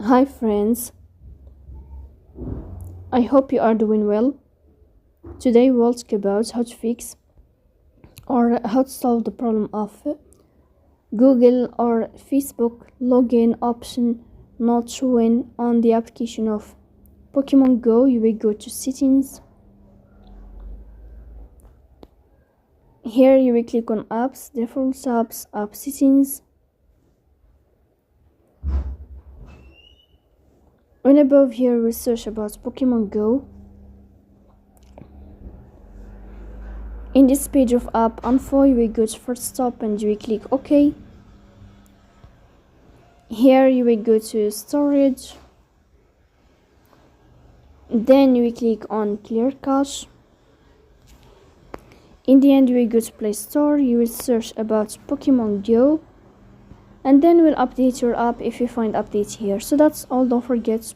Hi friends, I hope you are doing well. Today we'll talk about how to fix or how to solve the problem of Google or Facebook login option not showing on the application of Pokemon Go. You will go to settings. Here you will click on apps, default apps, app settings. And above here we search about Pokemon Go. In this page of app info, you will go to first stop and you will click OK. Here you will go to storage. Then you will click on clear cache. In the end, you will go to Play Store. You will search about Pokemon Go. And then we'll update your app if you find updates here. So that's all. Don't forget to